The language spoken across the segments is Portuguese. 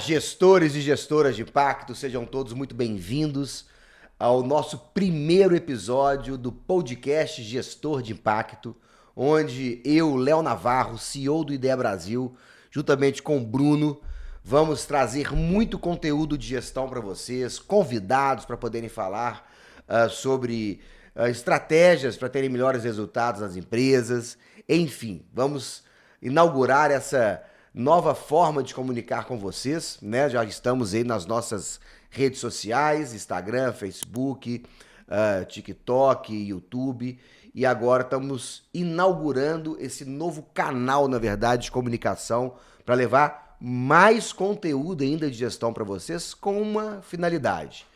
gestores e gestoras de impacto, sejam todos muito bem-vindos ao nosso primeiro episódio do podcast Gestor de Impacto, onde eu, Léo Navarro, CEO do Ideia Brasil, juntamente com o Bruno, vamos trazer muito conteúdo de gestão para vocês, convidados para poderem falar sobre estratégias para terem melhores resultados nas empresas. Enfim, vamos inaugurar essa nova forma de comunicar com vocês, né? Já estamos aí nas nossas redes sociais, Instagram, Facebook, TikTok, YouTube, e agora estamos inaugurando esse novo canal, na verdade, de comunicação para levar mais conteúdo ainda de gestão para vocês com uma finalidade,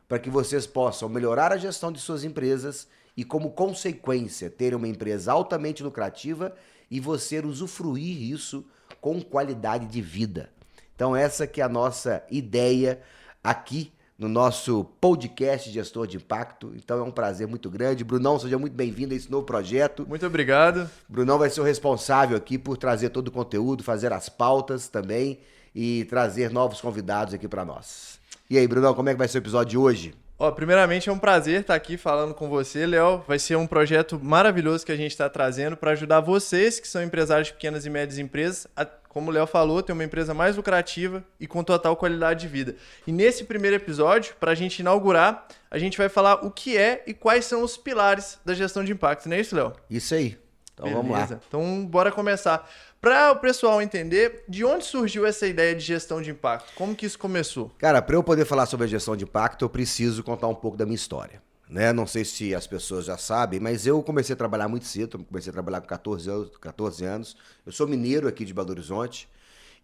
para que vocês possam melhorar a gestão de suas empresas e, como consequência, terem uma empresa altamente lucrativa e você usufruir isso com qualidade de vida. Então essa que é a nossa ideia aqui no nosso podcast Gestor de Impacto. Então é um prazer muito grande. Brunão, seja muito bem-vindo a esse novo projeto. Muito obrigado. Brunão vai ser o responsável aqui por trazer todo o conteúdo, fazer as pautas também e trazer novos convidados aqui para nós. E aí, Brunão, como é que vai ser o episódio de hoje? Primeiramente é um prazer estar aqui falando com você, Léo. Vai ser um projeto maravilhoso que a gente está trazendo para ajudar vocês, que são empresários de pequenas e médias empresas, a, como o Léo falou, ter uma empresa mais lucrativa e com total qualidade de vida. E nesse primeiro episódio, para a gente inaugurar, a gente vai falar o que é e quais são os pilares da gestão de impacto, não é isso, Léo? Isso aí. Então Beleza. Vamos lá. Então bora começar. Para o pessoal entender, de onde surgiu essa ideia de gestão de impacto? Como que isso começou? Cara, para eu poder falar sobre a gestão de impacto, eu preciso contar um pouco da minha história, né? Não sei se as pessoas já sabem, mas eu comecei a trabalhar muito cedo, comecei a trabalhar com 14 anos. Eu sou mineiro aqui de Belo Horizonte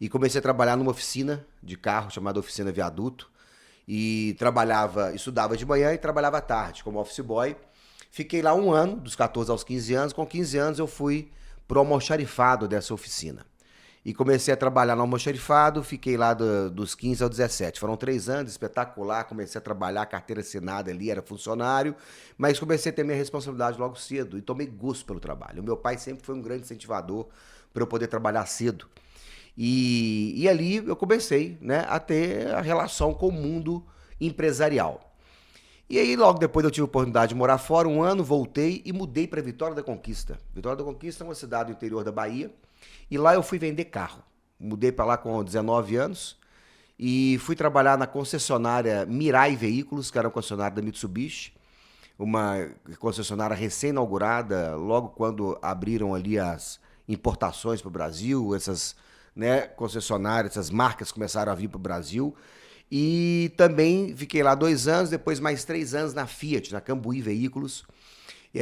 e comecei a trabalhar numa oficina de carro chamada Oficina Viaduto e estudava de manhã e trabalhava à tarde como office boy. Fiquei lá um ano, dos 14 aos 15 anos. Com 15 anos eu fui pro almoxarifado dessa oficina. E comecei a trabalhar no almoxarifado, fiquei lá dos 15 aos 17. Foram 3 anos, espetacular, comecei a trabalhar, carteira assinada ali, era funcionário, mas comecei a ter minha responsabilidade logo cedo e tomei gosto pelo trabalho. O meu pai sempre foi um grande incentivador para eu poder trabalhar cedo. E ali eu comecei, né, a ter a relação com o mundo empresarial. E aí, logo depois eu tive a oportunidade de morar fora, um ano, voltei e mudei para Vitória da Conquista. Vitória da Conquista é uma cidade do interior da Bahia e lá eu fui vender carro. Mudei para lá com 19 anos e fui trabalhar na concessionária Mirai Veículos, que era uma concessionária da Mitsubishi, uma concessionária recém-inaugurada, logo quando abriram ali as importações para o Brasil, essas, né, concessionárias, essas marcas começaram a vir para o Brasil. E também fiquei lá 2 anos, depois mais 3 anos na Fiat, na Cambuí Veículos,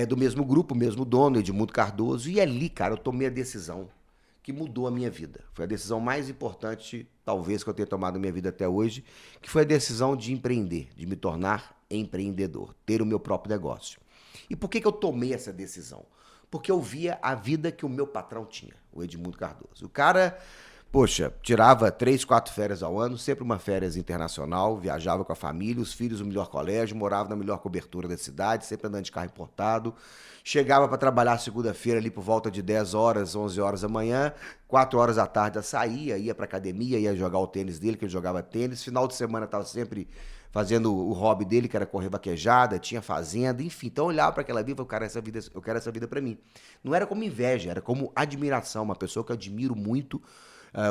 do mesmo grupo, mesmo dono, Edmundo Cardoso. E ali, cara, eu tomei a decisão que mudou a minha vida. Foi a decisão mais importante, talvez, que eu tenha tomado na minha vida até hoje, que foi a decisão de empreender, de me tornar empreendedor, ter o meu próprio negócio. E por que eu tomei essa decisão? Porque eu via a vida que o meu patrão tinha, o Edmundo Cardoso. O cara... Poxa, tirava 3, 4 férias ao ano, sempre uma férias internacional, viajava com a família, os filhos no melhor colégio, morava na melhor cobertura da cidade, sempre andando de carro importado. Chegava para trabalhar segunda-feira ali por volta de 10 horas, 11 horas da manhã, 4 horas da tarde eu saía, ia para academia, ia jogar o tênis dele, que ele jogava tênis. Final de semana estava sempre fazendo o hobby dele, que era correr vaquejada, tinha fazenda, enfim. Então eu olhava para aquela vida e falava, cara, eu quero essa vida para mim. Não era como inveja, era como admiração, uma pessoa que eu admiro muito,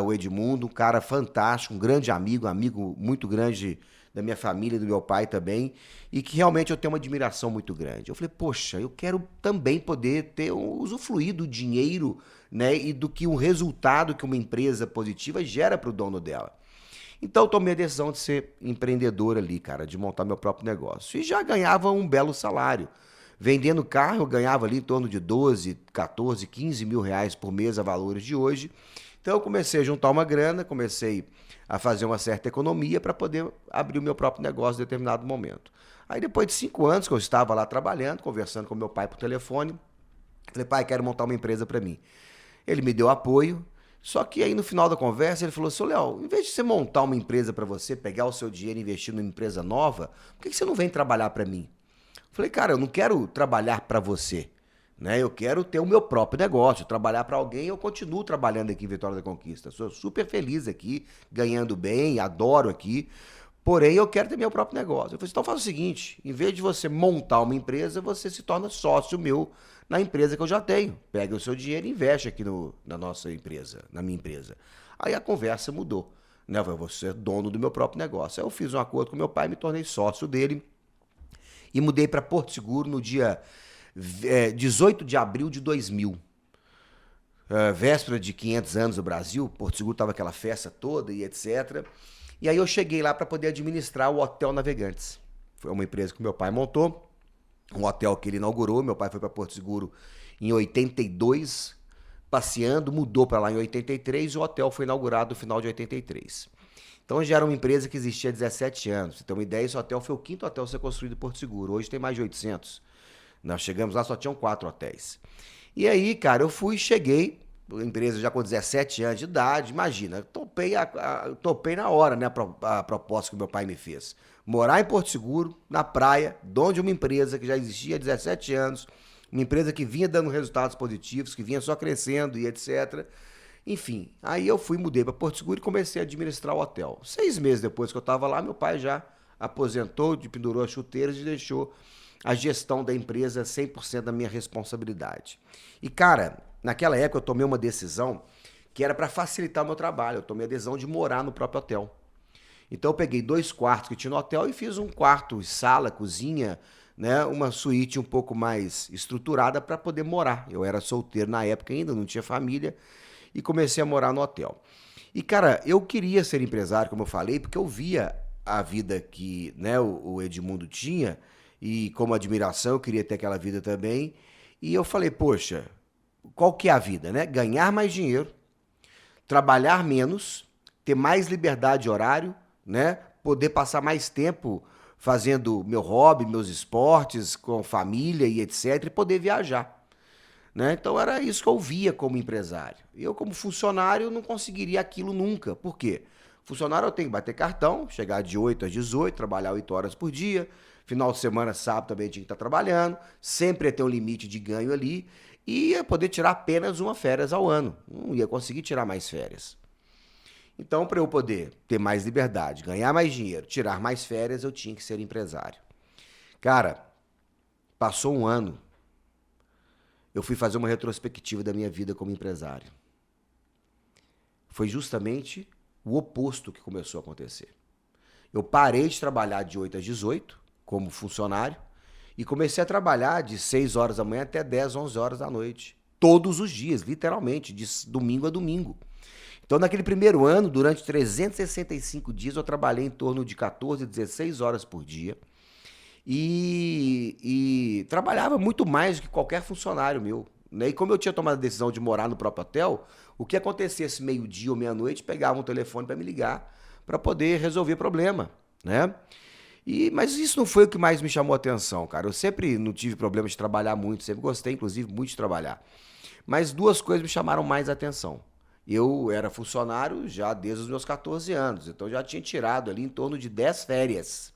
o Edmundo, um cara fantástico, um grande amigo muito grande da minha família, do meu pai também, e que realmente eu tenho uma admiração muito grande. Eu falei, poxa, eu quero também poder usufruir do dinheiro, né, e do que o resultado que uma empresa positiva gera para o dono dela. Então eu tomei a decisão de ser empreendedor ali, cara, de montar meu próprio negócio. E já ganhava um belo salário. Vendendo carro, eu ganhava ali em torno de 12, 14, 15 mil reais por mês a valores de hoje. Então eu comecei a juntar uma grana, comecei a fazer uma certa economia para poder abrir o meu próprio negócio em determinado momento. Aí depois de 5 anos que eu estava lá trabalhando, conversando com meu pai por telefone, falei, pai, quero montar uma empresa para mim. Ele me deu apoio, só que aí no final da conversa ele falou assim, Léo, em vez de você montar uma empresa para você, pegar o seu dinheiro e investir numa empresa nova, por que você não vem trabalhar para mim? Falei, cara, eu não quero trabalhar para você. né? Eu quero ter o meu próprio negócio, trabalhar para alguém. Eu continuo trabalhando aqui em Vitória da Conquista. Sou super feliz aqui, ganhando bem, adoro aqui. Porém, eu quero ter meu próprio negócio. Eu falei, então faz o seguinte, em vez de você montar uma empresa, você se torna sócio meu na empresa que eu já tenho. Pega o seu dinheiro e investe aqui na nossa empresa, na minha empresa. Aí a conversa mudou. Né? Eu falei, vou ser dono do meu próprio negócio. Aí eu fiz um acordo com meu pai, me tornei sócio dele e mudei para Porto Seguro no dia 18 de abril de 2000. Véspera de 500 anos do Brasil, Porto Seguro estava aquela festa toda e etc. E aí eu cheguei lá para poder administrar o Hotel Navegantes. Foi uma empresa que meu pai montou, um hotel que ele inaugurou. Meu pai foi para Porto Seguro em 82, passeando, mudou para lá em 83 e o hotel foi inaugurado no final de 83. Então já era uma empresa que existia há 17 anos. Você tem uma ideia, esse hotel foi o 5º hotel a ser construído em Porto Seguro. Hoje tem mais de 800. Nós chegamos lá, só tinham 4 hotéis. E aí, cara, eu cheguei, empresa já com 17 anos de idade, imagina, topei na hora, né, a proposta que meu pai me fez. Morar em Porto Seguro, na praia, dono de uma empresa que já existia há 17 anos, uma empresa que vinha dando resultados positivos, que vinha só crescendo e etc. Enfim, aí eu mudei para Porto Seguro e comecei a administrar o hotel. 6 meses depois que eu estava lá, meu pai já aposentou, pendurou as chuteiras e deixou a gestão da empresa 100% da minha responsabilidade. E, cara, naquela época eu tomei uma decisão que era para facilitar o meu trabalho. Eu tomei a decisão de morar no próprio hotel. Então eu peguei 2 quartos que tinha no hotel e fiz um quarto, sala, cozinha, né, uma suíte um pouco mais estruturada para poder morar. Eu era solteiro na época ainda, não tinha família, e comecei a morar no hotel. E, cara, eu queria ser empresário, como eu falei, porque eu via a vida que, né, o Edmundo tinha, e como admiração eu queria ter aquela vida também. E eu falei, poxa, qual que é a vida, né? Ganhar mais dinheiro, trabalhar menos, ter mais liberdade de horário, né? Poder passar mais tempo fazendo meu hobby, meus esportes, com família e etc. E poder viajar, né? Então era isso que eu via como empresário. Eu, como funcionário, não conseguiria aquilo nunca. Por quê? Funcionário eu tenho que bater cartão, chegar de 8 às 18, trabalhar 8 horas por dia. Final de semana, sábado também tinha que estar trabalhando. Sempre ia ter um limite de ganho ali. E ia poder tirar apenas uma férias ao ano. Não ia conseguir tirar mais férias. Então, para eu poder ter mais liberdade, ganhar mais dinheiro, tirar mais férias, eu tinha que ser empresário. Cara, passou um ano, eu fui fazer uma retrospectiva da minha vida como empresário. Foi justamente o oposto que começou a acontecer. Eu parei de trabalhar de 8 às 18, como funcionário, e comecei a trabalhar de 6 horas da manhã até 10, 11 horas da noite. Todos os dias, literalmente, de domingo a domingo. Então, naquele primeiro ano, durante 365 dias, eu trabalhei em torno de 14, 16 horas por dia. E trabalhava muito mais do que qualquer funcionário meu, né? E como eu tinha tomado a decisão de morar no próprio hotel, o que acontecesse meio-dia ou meia-noite, pegava um telefone para me ligar, para poder resolver problema, né? Mas isso não foi o que mais me chamou a atenção, cara. Eu sempre não tive problema de trabalhar muito, sempre gostei, inclusive, muito de trabalhar. Mas 2 coisas me chamaram mais a atenção. Eu era funcionário já desde os meus 14 anos, então já tinha tirado ali em torno de 10 férias.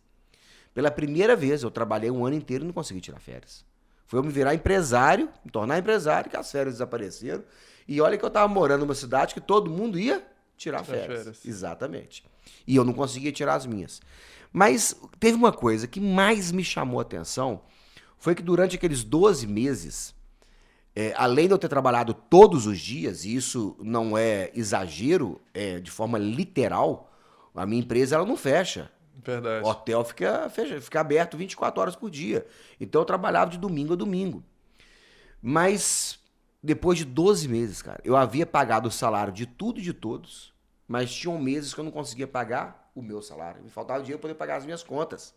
Pela primeira vez, eu trabalhei um ano inteiro e não consegui tirar férias. Foi eu me virar empresário, me tornar empresário, que as férias desapareceram. E olha que eu estava morando numa cidade que todo mundo ia tirar férias. Exatamente. E eu não conseguia tirar as minhas. Mas teve uma coisa que mais me chamou a atenção, foi que durante aqueles 12 meses, além de eu ter trabalhado todos os dias, e isso não é exagero, de forma literal, a minha empresa ela não fecha. Verdade. O hotel fica aberto 24 horas por dia. Então eu trabalhava de domingo a domingo. Mas depois de 12 meses, cara, eu havia pagado o salário de tudo e de todos, mas tinham meses que eu não conseguia pagar o meu salário. Me faltava dinheiro para poder pagar as minhas contas.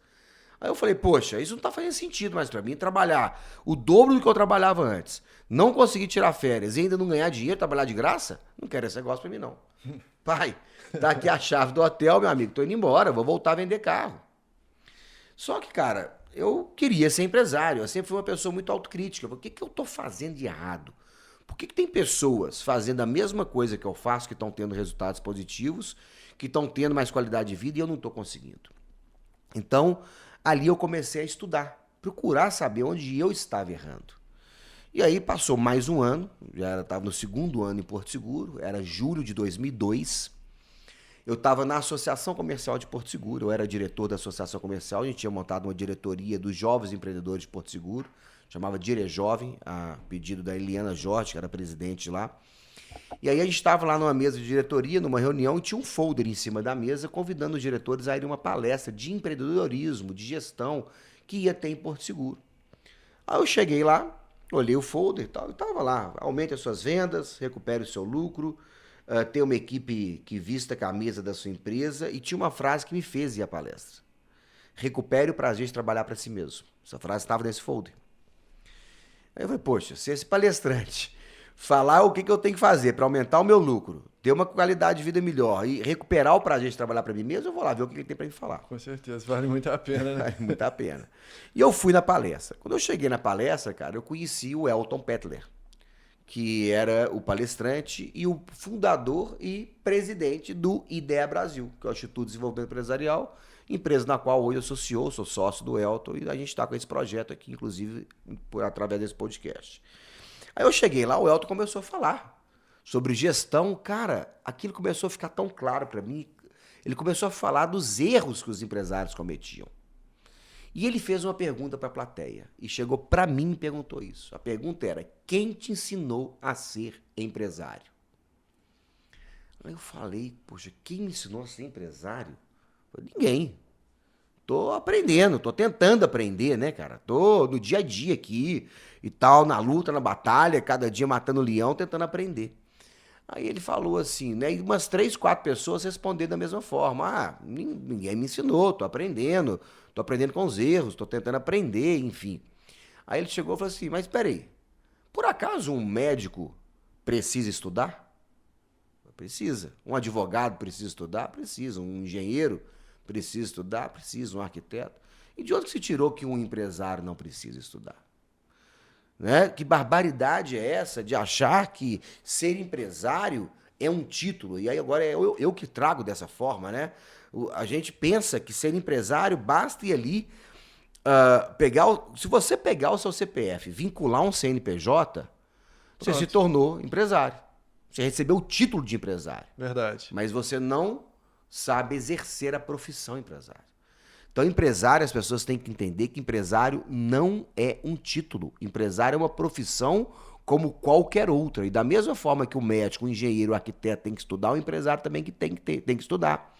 Aí eu falei, poxa, isso não tá fazendo sentido mais para mim, trabalhar o dobro do que eu trabalhava antes, não conseguir tirar férias e ainda não ganhar dinheiro, trabalhar de graça? Não quero esse negócio para mim, não. Pai, tá aqui a chave do hotel, meu amigo, tô indo embora, vou voltar a vender carro. Só que, cara, eu queria ser empresário, eu sempre fui uma pessoa muito autocrítica. O que eu tô fazendo de errado? Por que tem pessoas fazendo a mesma coisa que eu faço, que estão tendo resultados positivos, que estão tendo mais qualidade de vida e eu não estou conseguindo? Então, ali eu comecei a estudar, procurar saber onde eu estava errando. E aí passou mais um ano, já estava no segundo ano em Porto Seguro, era julho de 2002. Eu estava na Associação Comercial de Porto Seguro, eu era diretor da Associação Comercial, a gente tinha montado uma diretoria dos jovens empreendedores de Porto Seguro, chamava Dire Jovem, a pedido da Eliana Jorge, que era presidente lá. E aí a gente estava lá numa mesa de diretoria, numa reunião, e tinha um folder em cima da mesa convidando os diretores a irem a uma palestra de empreendedorismo, de gestão, que ia ter em Porto Seguro. Aí eu cheguei lá, olhei o folder e tal, e estava lá, aumente as suas vendas, recupere o seu lucro, tenha uma equipe que vista a camisa da sua empresa, e tinha uma frase que me fez ir à palestra. Recupere o prazer de trabalhar para si mesmo. Essa frase estava nesse folder. Aí eu falei, poxa, se esse palestrante falar o que eu tenho que fazer para aumentar o meu lucro, ter uma qualidade de vida melhor e recuperar o prazer de trabalhar para mim mesmo, eu vou lá ver o que ele tem para me falar. Com certeza, vale muito a pena, né? Vale muito a pena. E eu fui na palestra. Quando eu cheguei na palestra, cara, eu conheci o Elton Pettler, que era o palestrante e o fundador e presidente do IDEA Brasil, que é o Instituto de Desenvolvimento Empresarial, empresa na qual hoje eu sou CEO, sou sócio do Elton, e a gente está com esse projeto aqui, inclusive, através desse podcast. Aí eu cheguei lá, o Elton começou a falar sobre gestão. Cara, aquilo começou a ficar tão claro para mim. Ele começou a falar dos erros que os empresários cometiam. E ele fez uma pergunta para a plateia. E chegou para mim e perguntou isso. A pergunta era, quem te ensinou a ser empresário? Aí eu falei, poxa, quem me ensinou a ser empresário? Eu falei, ninguém. Tô aprendendo, tô tentando aprender, né, cara? Tô no dia a dia aqui e tal, na luta, na batalha, cada dia matando leão, tentando aprender. Aí ele falou assim, né? E umas 3, 4 pessoas responderam da mesma forma. Ah, ninguém me ensinou, tô aprendendo com os erros, tô tentando aprender, enfim. Aí ele chegou e falou assim, mas peraí, por acaso um médico precisa estudar? Precisa. Um advogado precisa estudar? Precisa. Um engenheiro precisa estudar? Precisa. Um arquiteto? E de onde que se tirou que um empresário não precisa estudar? Né? Que barbaridade é essa de achar que ser empresário é um título? E aí agora é eu que trago dessa forma, né? A gente pensa que ser empresário basta ir ali, se você pegar o seu CPF, vincular um CNPJ, você se tornou empresário. Você recebeu o título de empresário. Verdade. Mas você não sabe exercer a profissão empresário. Então, empresário, as pessoas têm que entender que empresário não é um título. Empresário é uma profissão como qualquer outra. E da mesma forma que o médico, o engenheiro, o arquiteto tem que estudar, o empresário também tem que estudar.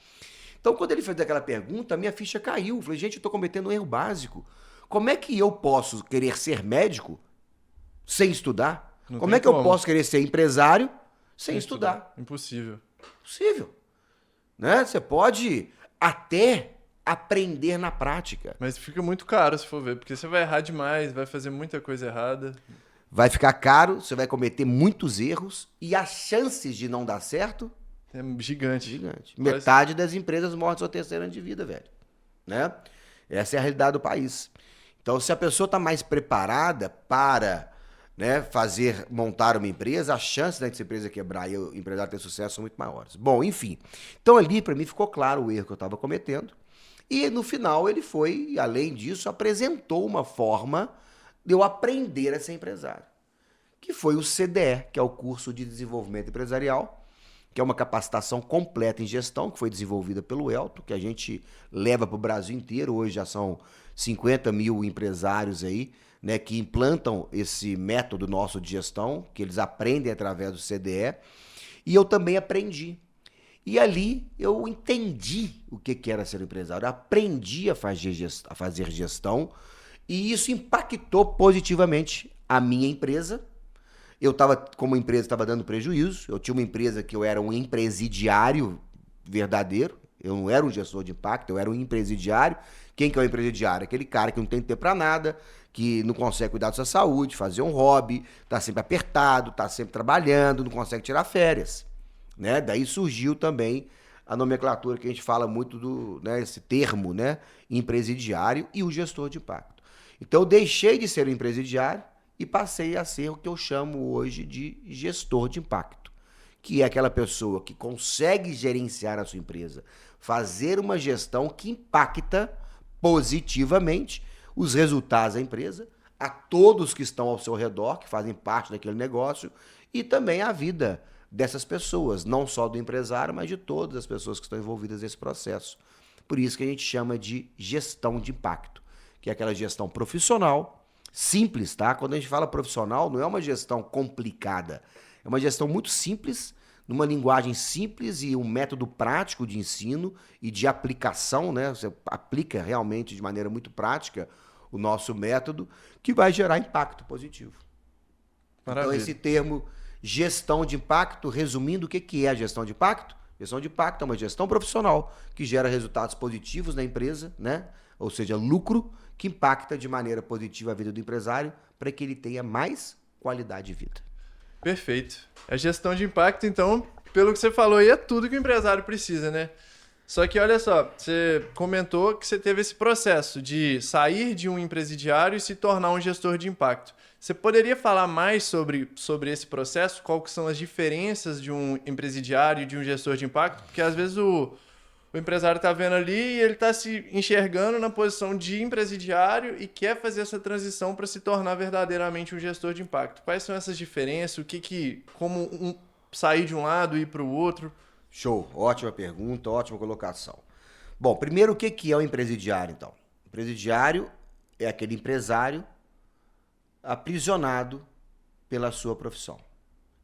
Então, quando ele fez aquela pergunta, a minha ficha caiu. Eu falei, gente, eu estou cometendo um erro básico. Como é que eu posso querer ser médico sem estudar? Como é que eu posso querer ser empresário sem estudar? Impossível. Impossível. Né? Você pode até aprender na prática. Mas fica muito caro se for ver, porque você vai errar demais, vai fazer muita coisa errada. Vai ficar caro, você vai cometer muitos erros e as chances de não dar certo é gigante. Gigante. Metade das empresas morrem no seu terceiro ano de vida, velho. Né? Essa é a realidade do país. Então, se a pessoa está mais preparada para, né, montar uma empresa, as chances dessa empresa quebrar e o empresário ter sucesso são muito maiores. Bom, enfim. Então, ali, para mim, ficou claro o erro que eu estava cometendo. E, no final, ele foi, além disso, apresentou uma forma de eu aprender a ser empresário, que foi o CDE, que é o Curso de Desenvolvimento Empresarial, que é uma capacitação completa em gestão, que foi desenvolvida pelo Elton, que a gente leva para o Brasil inteiro. Hoje já são 50 mil empresários aí, né, que implantam esse método nosso de gestão, que eles aprendem através do CDE. E eu também aprendi. E ali eu entendi o que era ser empresário. Eu aprendi a fazer gestão e isso impactou positivamente a minha empresa. Eu estava, como empresa, estava dando prejuízo. Eu tinha uma empresa que eu era um empresidiário verdadeiro. Eu não era um gestor de impacto, eu era um empresidiário. Quem que é o empresidiário? Aquele cara que não tem tempo para nada, que não consegue cuidar da sua saúde, fazer um hobby, está sempre apertado, está sempre trabalhando, não consegue tirar férias. Né? Daí surgiu também a nomenclatura que a gente fala muito do, né, esse termo, né, empresidiário e o gestor de impacto. Então eu deixei de ser um empresidiário e passei a ser o que eu chamo hoje de gestor de impacto, que é aquela pessoa que consegue gerenciar a sua empresa, fazer uma gestão que impacta positivamente os resultados da empresa, a todos que estão ao seu redor, que fazem parte daquele negócio, e também a vida dessas pessoas, não só do empresário, mas de todas as pessoas que estão envolvidas nesse processo. Por isso que a gente chama de gestão de impacto, que é aquela gestão profissional, simples, tá? Quando a gente fala profissional, não é uma gestão complicada, é uma gestão muito simples, numa linguagem simples e um método prático de ensino e de aplicação, né? Você aplica realmente de maneira muito prática o nosso método, que vai gerar impacto positivo. Maravilha. Então, esse termo gestão de impacto, resumindo, o que é a gestão de impacto? Gestão de impacto é uma gestão profissional que gera resultados positivos na empresa, né? Ou seja, lucro que impacta de maneira positiva a vida do empresário para que ele tenha mais qualidade de vida. Perfeito. A gestão de impacto, então, pelo que você falou aí, é tudo que o empresário precisa, né? Só que olha só, você comentou que você teve esse processo de sair de um empresidiário e se tornar um gestor de impacto. Você poderia falar mais sobre esse processo? Quais que são as diferenças de um empresidiário e de um gestor de impacto? Porque às vezes o empresário está vendo ali e ele está se enxergando na posição de empresidiário e quer fazer essa transição para se tornar verdadeiramente um gestor de impacto. Quais são essas diferenças? Como sair de um lado e ir para o outro? Show, ótima pergunta, ótima colocação. Bom, primeiro o que é o empresidiário, então? O empresidiário é aquele empresário aprisionado pela sua profissão.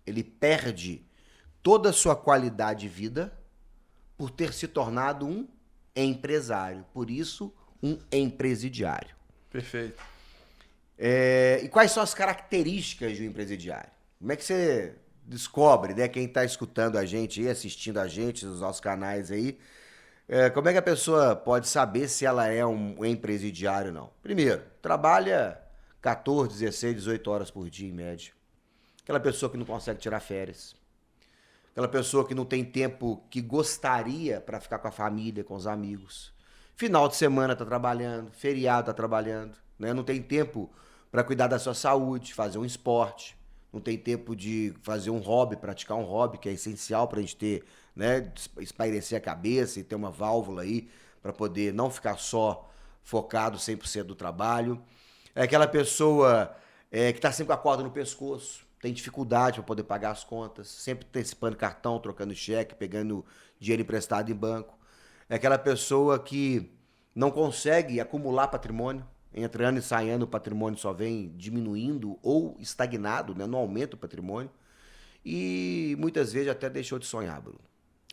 Ele perde toda a sua qualidade de vida por ter se tornado um empresário. Por isso, um empresidiário. Perfeito. E quais são as características de um empresidiário? Como é que você descobre, né? Quem está escutando a gente aí, assistindo a gente nos nossos canais aí, como é que a pessoa pode saber se ela é um empresidiário ou não? Primeiro, trabalha 14, 16, 18 horas por dia, em média. Aquela pessoa que não consegue tirar férias. Aquela pessoa que não tem tempo que gostaria para ficar com a família, com os amigos. Final de semana está trabalhando, feriado está trabalhando, né? Não tem tempo para cuidar da sua saúde, fazer um esporte. Não tem tempo de fazer um hobby, praticar um hobby, que é essencial para a gente ter, né? Espairecer a cabeça e ter uma válvula aí para poder não ficar só focado 100% do trabalho. É aquela pessoa que está sempre com a corda no pescoço, tem dificuldade para poder pagar as contas, sempre antecipando cartão, trocando cheque, pegando dinheiro emprestado em banco. É aquela pessoa que não consegue acumular patrimônio, entrando e saindo, o patrimônio só vem diminuindo ou estagnado, né? Não aumenta o patrimônio. E muitas vezes até deixou de sonhar, Bruno.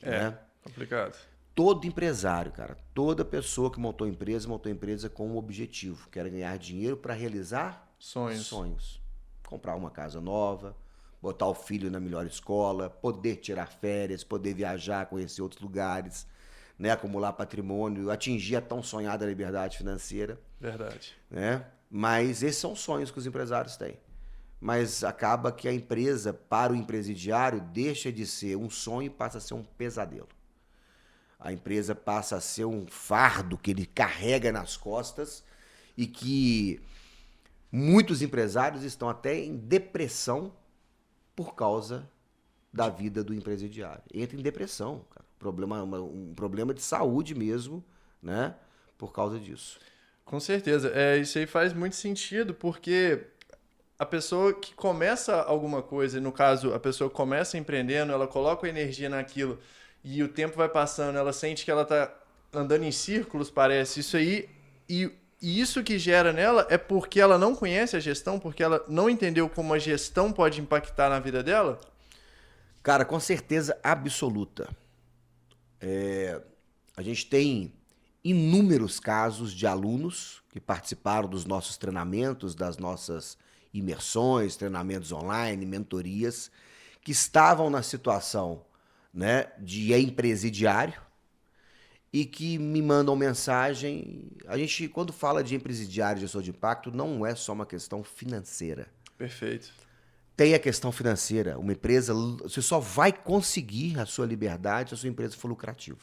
Né? Complicado. Todo empresário, cara, toda pessoa que montou empresa com um objetivo, que era ganhar dinheiro para realizar sonhos. Comprar uma casa nova, botar o filho na melhor escola, poder tirar férias, poder viajar, conhecer outros lugares, né? Acumular patrimônio, atingir a tão sonhada liberdade financeira. Verdade. Né? Mas esses são sonhos que os empresários têm. Mas acaba que a empresa, para o empresidiário, deixa de ser um sonho e passa a ser um pesadelo. A empresa passa a ser um fardo que ele carrega nas costas e que muitos empresários estão até em depressão por causa da vida do empresidiário. Entra em depressão, cara. Um problema de saúde mesmo, né? Por causa disso. Com certeza. Isso aí faz muito sentido, porque a pessoa que começa alguma coisa, no caso, a pessoa começa empreendendo, ela coloca a energia naquilo e o tempo vai passando, ela sente que ela tá andando em círculos, parece. Isso aí, e isso que gera nela é porque ela não conhece a gestão, porque ela não entendeu como a gestão pode impactar na vida dela? Cara, com certeza absoluta. A gente tem inúmeros casos de alunos que participaram dos nossos treinamentos, das nossas imersões, treinamentos online, mentorias, que estavam na situação, né, de empresidiário e que me mandam mensagem. A gente, quando fala de empresidiário, gestor de impacto, não é só uma questão financeira. Perfeito. Tem a questão financeira. Uma empresa, você só vai conseguir a sua liberdade se a sua empresa for lucrativa.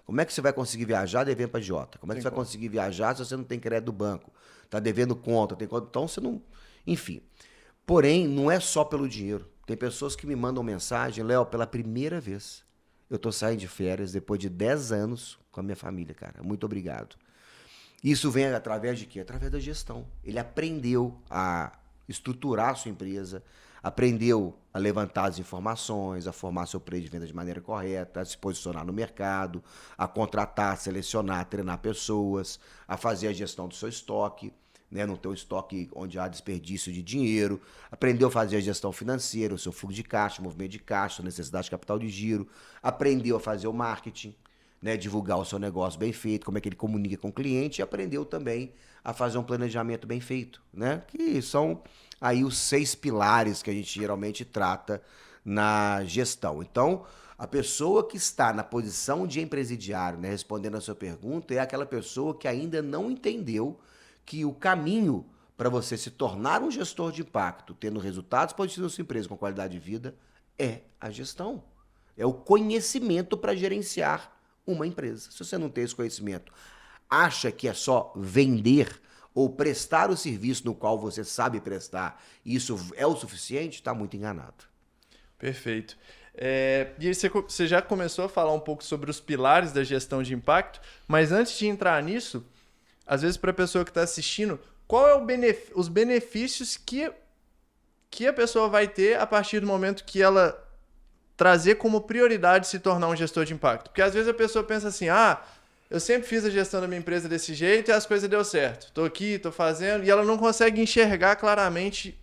Como é que você vai conseguir viajar devendo para agiota? Como é que você vai conseguir viajar se você não tem crédito do banco? Está devendo conta, tem conta, então você não... Enfim. Porém, não é só pelo dinheiro. Tem pessoas que me mandam mensagem, Léo, pela primeira vez, eu estou saindo de férias depois de 10 anos com a minha família, cara. Muito obrigado. Isso vem através de quê? Através da gestão. Ele aprendeu a estruturar a sua empresa, aprendeu a levantar as informações, a formar seu preço de venda de maneira correta, a se posicionar no mercado, a contratar, selecionar, treinar pessoas, a fazer a gestão do seu estoque, né? Não ter um estoque onde há desperdício de dinheiro, aprendeu a fazer a gestão financeira, o seu fluxo de caixa, movimento de caixa, sua necessidade de capital de giro, aprendeu a fazer o marketing, né, divulgar o seu negócio bem feito, como é que ele comunica com o cliente, e aprendeu também a fazer um planejamento bem feito, né? Que são aí os 6 pilares que a gente geralmente trata na gestão. Então, a pessoa que está na posição de empresidiário, né, respondendo a sua pergunta, é aquela pessoa que ainda não entendeu que o caminho para você se tornar um gestor de impacto, tendo resultados positivos na sua empresa com qualidade de vida, é a gestão. É o conhecimento para gerenciar uma empresa. Se você não tem esse conhecimento, acha que é só vender ou prestar o serviço no qual você sabe prestar, e isso é o suficiente, está muito enganado. Perfeito. E você já começou a falar um pouco sobre os pilares da gestão de impacto, mas antes de entrar nisso, às vezes para a pessoa que está assistindo, qual é os benefícios que a pessoa vai ter a partir do momento que ela trazer como prioridade se tornar um gestor de impacto? Porque às vezes a pessoa pensa assim, eu sempre fiz a gestão da minha empresa desse jeito e as coisas deu certo. Estou aqui, estou fazendo, e ela não consegue enxergar claramente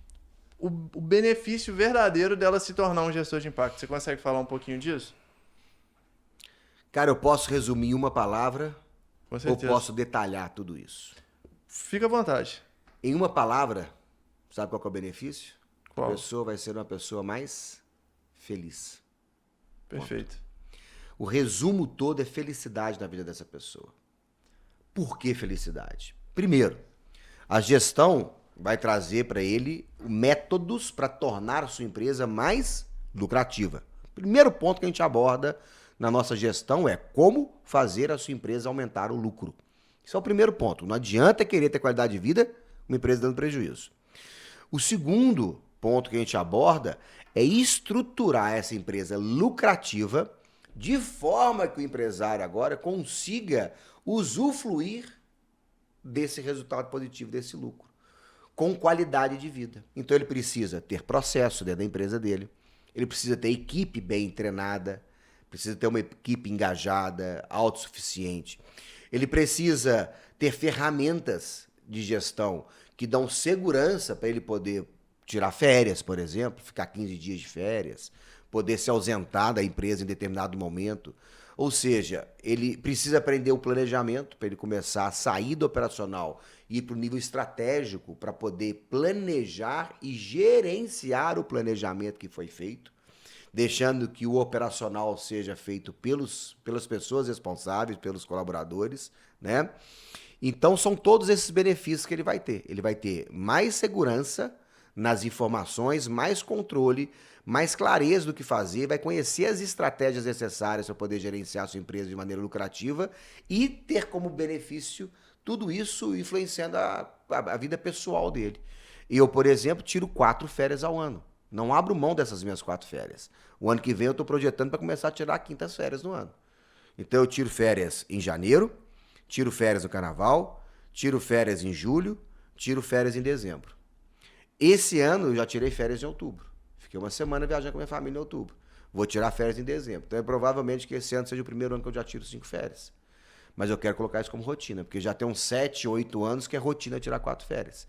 o benefício verdadeiro dela se tornar um gestor de impacto. Você consegue falar um pouquinho disso? Cara, eu posso resumir em uma palavra Com ou certeza. posso detalhar tudo isso? Fica à vontade. Em uma palavra, sabe qual que é o benefício? Qual? A pessoa vai ser uma pessoa mais feliz. Perfeito. O resumo todo é felicidade na vida dessa pessoa. Por que felicidade? Primeiro, a gestão vai trazer para ele métodos para tornar a sua empresa mais lucrativa. Primeiro ponto que a gente aborda na nossa gestão é como fazer a sua empresa aumentar o lucro. Isso é o primeiro ponto. Não adianta querer ter qualidade de vida, uma empresa dando prejuízo. O segundo ponto que a gente aborda é estruturar essa empresa lucrativa de forma que o empresário agora consiga usufruir desse resultado positivo, desse lucro, com qualidade de vida. Então ele precisa ter processo dentro da empresa dele, ele precisa ter equipe bem treinada, precisa ter uma equipe engajada, autossuficiente. Ele precisa ter ferramentas de gestão que dão segurança para ele poder tirar férias, por exemplo, ficar 15 dias de férias, poder se ausentar da empresa em determinado momento. Ou seja, ele precisa aprender o planejamento para ele começar a sair do operacional e ir para o nível estratégico para poder planejar e gerenciar o planejamento que foi feito, deixando que o operacional seja feito pelas pessoas responsáveis, pelos colaboradores, né? Então são todos esses benefícios que ele vai ter. Ele vai ter mais segurança nas informações, mais controle, mais clareza do que fazer, vai conhecer as estratégias necessárias para poder gerenciar a sua empresa de maneira lucrativa e ter como benefício tudo isso influenciando a vida pessoal dele. Eu, por exemplo, tiro 4 férias ao ano. Não abro mão dessas minhas 4 férias. O ano que vem eu estou projetando para começar a tirar 5ª férias no ano. Então eu tiro férias em janeiro, tiro férias no carnaval, tiro férias em julho, tiro férias em dezembro. Esse ano eu já tirei férias em outubro. Fiquei uma semana viajando com a minha família em outubro. Vou tirar férias em dezembro. Então é provavelmente que esse ano seja o primeiro ano que eu já tiro 5 férias. Mas eu quero colocar isso como rotina, porque já tem uns 7, 8 anos que é rotina tirar 4 férias.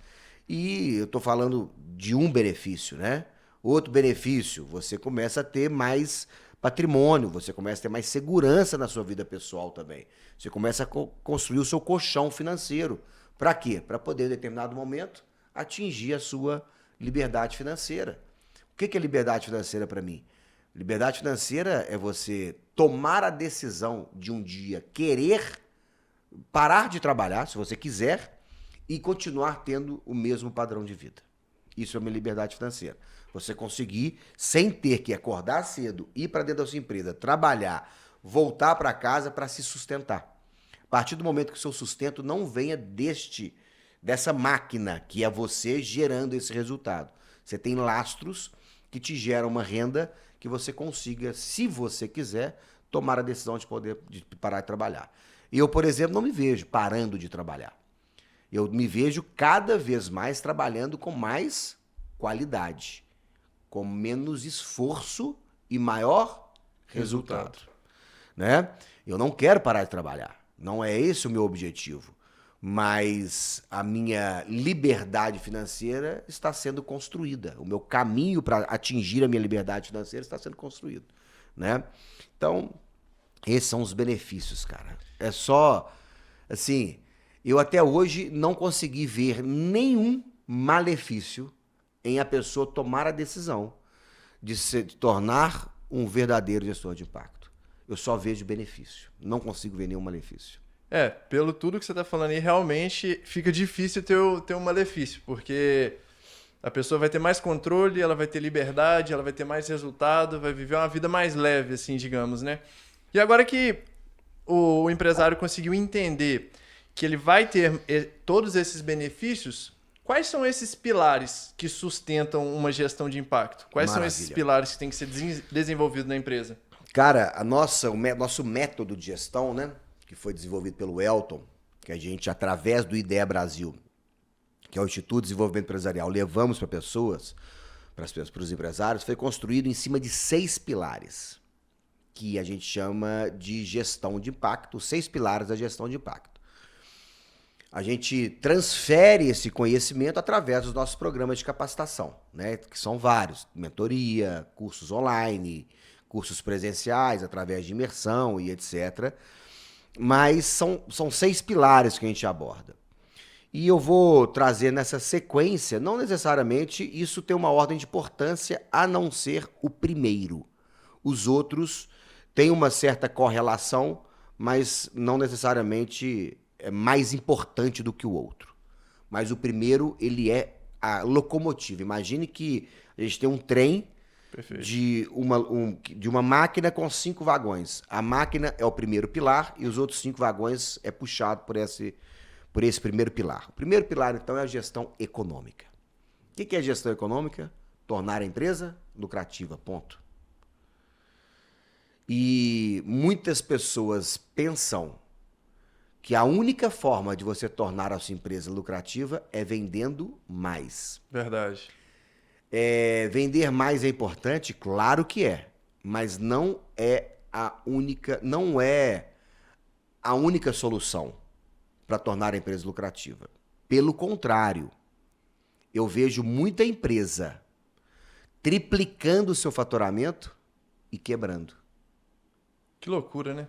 E eu estou falando de um benefício, né? Outro benefício, você começa a ter mais patrimônio, você começa a ter mais segurança na sua vida pessoal também. Você começa a construir o seu colchão financeiro. Para quê? Para poder, em determinado momento, atingir a sua liberdade financeira. O que é liberdade financeira para mim? Liberdade financeira é você tomar a decisão de um dia querer parar de trabalhar, se você quiser, e continuar tendo o mesmo padrão de vida. Isso é uma liberdade financeira. Você conseguir, sem ter que acordar cedo, ir para dentro da sua empresa, trabalhar, voltar para casa para se sustentar. A partir do momento que o seu sustento não venha dessa máquina que é você gerando esse resultado. Você tem lastros que te geram uma renda que você consiga, se você quiser, tomar a decisão de parar de trabalhar. Eu, por exemplo, não me vejo parando de trabalhar. Eu me vejo cada vez mais trabalhando com mais qualidade, com menos esforço e maior resultado, né? Eu não quero parar de trabalhar, não é esse o meu objetivo, mas a minha liberdade financeira está sendo construída, o meu caminho para atingir a minha liberdade financeira está sendo construído, né? Então, esses são os benefícios, cara. É só, assim, eu até hoje não consegui ver nenhum malefício em a pessoa tomar a decisão de tornar um verdadeiro gestor de impacto. Eu só vejo benefício, não consigo ver nenhum malefício. Pelo tudo que você está falando aí, realmente fica difícil ter um malefício, porque a pessoa vai ter mais controle, ela vai ter liberdade, ela vai ter mais resultado, vai viver uma vida mais leve, assim, digamos, né? E agora que o empresário conseguiu entender que ele vai ter todos esses benefícios, quais são esses pilares que sustentam uma gestão de impacto? Quais são esses pilares que têm que ser desenvolvidos na empresa? Cara, o nosso método de gestão, né, que foi desenvolvido pelo Elton, que a gente, através do IDEA Brasil, que é o Instituto de Desenvolvimento Empresarial, levamos para pessoas, para os empresários, foi construído em cima de 6 pilares, que a gente chama de gestão de impacto, 6 pilares da gestão de impacto. A gente transfere esse conhecimento através dos nossos programas de capacitação, né, que são vários, mentoria, cursos online, cursos presenciais, através de imersão e etc. Mas são 6 pilares que a gente aborda. E eu vou trazer nessa sequência, não necessariamente isso tem uma ordem de importância, a não ser o primeiro. Os outros têm uma certa correlação, mas não necessariamente é mais importante do que o outro. Mas o primeiro, ele é a locomotiva. Imagine que a gente tem um trem de uma máquina com 5 vagões. A máquina é o primeiro pilar e os outros 5 vagões é puxado por esse primeiro pilar. O primeiro pilar, então, é a gestão econômica. O que é gestão econômica? Tornar a empresa lucrativa, ponto. E muitas pessoas pensam que a única forma de você tornar a sua empresa lucrativa é vendendo mais. Verdade. Vender mais é importante? Claro que é, mas não é a única solução para tornar a empresa lucrativa. Pelo contrário, eu vejo muita empresa triplicando o seu faturamento e quebrando. Que loucura, né?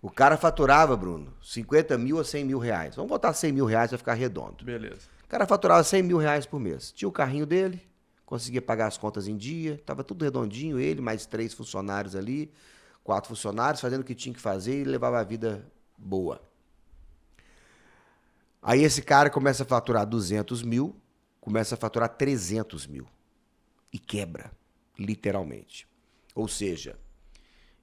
O cara faturava, Bruno, 50 mil a 100 mil reais. Vamos botar 100 mil reais, vai ficar redondo. Beleza. O cara faturava 100 mil reais por mês. Tinha o carrinho dele, conseguia pagar as contas em dia, estava tudo redondinho, ele, mais 3 funcionários ali, 4 funcionários, fazendo o que tinha que fazer e levava a vida boa. Aí esse cara começa a faturar 200 mil, começa a faturar 300 mil e quebra, literalmente. Ou seja,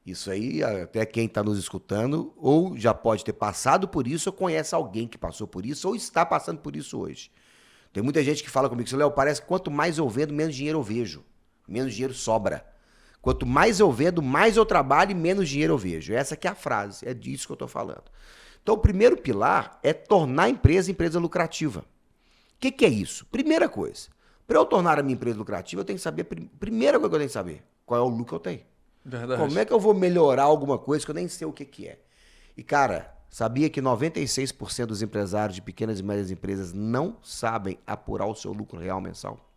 isso aí, até quem está nos escutando, ou já pode ter passado por isso, ou conhece alguém que passou por isso, ou está passando por isso hoje. Tem muita gente que fala comigo, Léo, parece que quanto mais eu vendo, menos dinheiro eu vejo. Menos dinheiro sobra. Quanto mais eu vendo, mais eu trabalho e menos dinheiro eu vejo. Essa que é a frase, é disso que eu estou falando. Então, o primeiro pilar é tornar a empresa lucrativa. O que é isso? Primeira coisa, para eu tornar a minha empresa lucrativa, eu tenho que saber, primeira coisa que eu tenho que saber, qual é o lucro que eu tenho. Verdade. Como é que eu vou melhorar alguma coisa que eu nem sei o que é? E, cara, sabia que 96% dos empresários de pequenas e médias empresas não sabem apurar o seu lucro real mensal?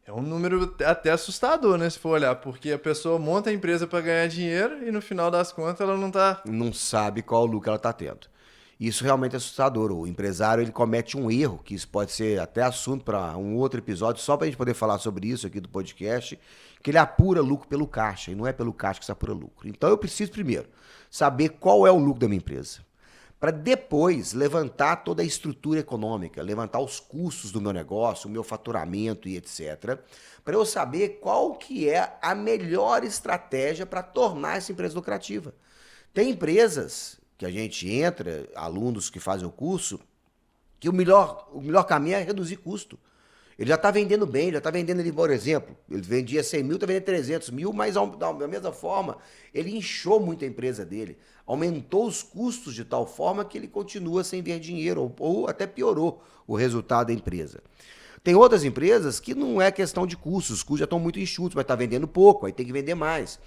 É um número até assustador, né? Se for olhar, porque a pessoa monta a empresa para ganhar dinheiro e no final das contas ela não sabe qual lucro ela está tendo. Isso realmente é assustador. O empresário ele comete um erro, que isso pode ser até assunto para um outro episódio, só para a gente poder falar sobre isso aqui do podcast, que ele apura lucro pelo caixa, e não é pelo caixa que se apura lucro. Então eu preciso primeiro saber qual é o lucro da minha empresa, para depois levantar toda a estrutura econômica, levantar os custos do meu negócio, o meu faturamento e etc., para eu saber qual que é a melhor estratégia para tornar essa empresa lucrativa. Tem empresas que a gente entra, alunos que fazem o curso, que o melhor caminho é reduzir custo. Ele já está vendendo bem, já está vendendo ali, por exemplo, ele vendia 100 mil, está vendendo 300 mil, mas da mesma forma, ele inchou muito a empresa dele, aumentou os custos de tal forma que ele continua sem ver dinheiro, ou até piorou o resultado da empresa. Tem outras empresas que não é questão de custos, os custos já estão muito enxutos, mas está vendendo pouco, aí tem que vender mais.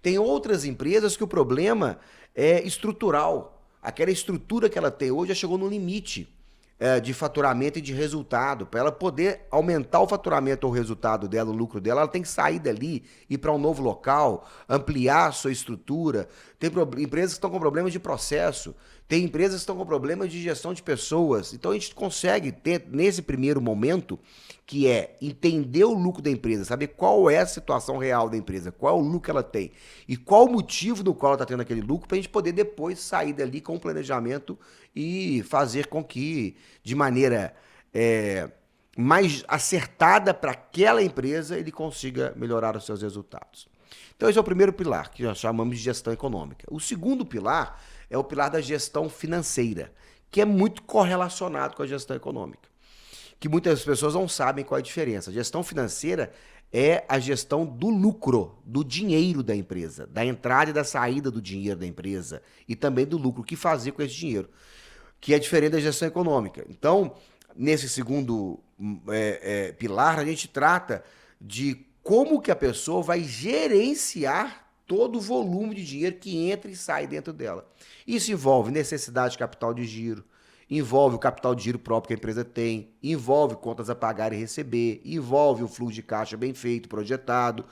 Tem outras empresas que o problema é estrutural. Aquela estrutura que ela tem hoje já chegou no limite de faturamento e de resultado. Para ela poder aumentar o faturamento ou o resultado dela, o lucro dela, ela tem que sair dali, ir para um novo local, ampliar a sua estrutura. Tem empresas que estão com problemas de processo, tem empresas que estão com problemas de gestão de pessoas. Então a gente consegue ter, nesse primeiro momento, que é entender o lucro da empresa, saber qual é a situação real da empresa, qual é o lucro que ela tem e qual o motivo do qual ela está tendo aquele lucro, para a gente poder depois sair dali com o planejamento e fazer com que, de maneira mais acertada para aquela empresa, ele consiga melhorar os seus resultados. Então esse é o primeiro pilar, que nós chamamos de gestão econômica. O segundo pilar é o pilar da gestão financeira, que é muito correlacionado com a gestão econômica, que muitas pessoas não sabem qual é a diferença. A gestão financeira é a gestão do lucro, do dinheiro da empresa, da entrada e da saída do dinheiro da empresa e também do lucro, o que fazer com esse dinheiro, que é diferente da gestão econômica. Então, nesse segundo pilar, a gente trata de como que a pessoa vai gerenciar todo o volume de dinheiro que entra e sai dentro dela. Isso envolve necessidade de capital de giro, envolve o capital de giro próprio que a empresa tem, envolve contas a pagar e receber, envolve o fluxo de caixa bem feito, projetado,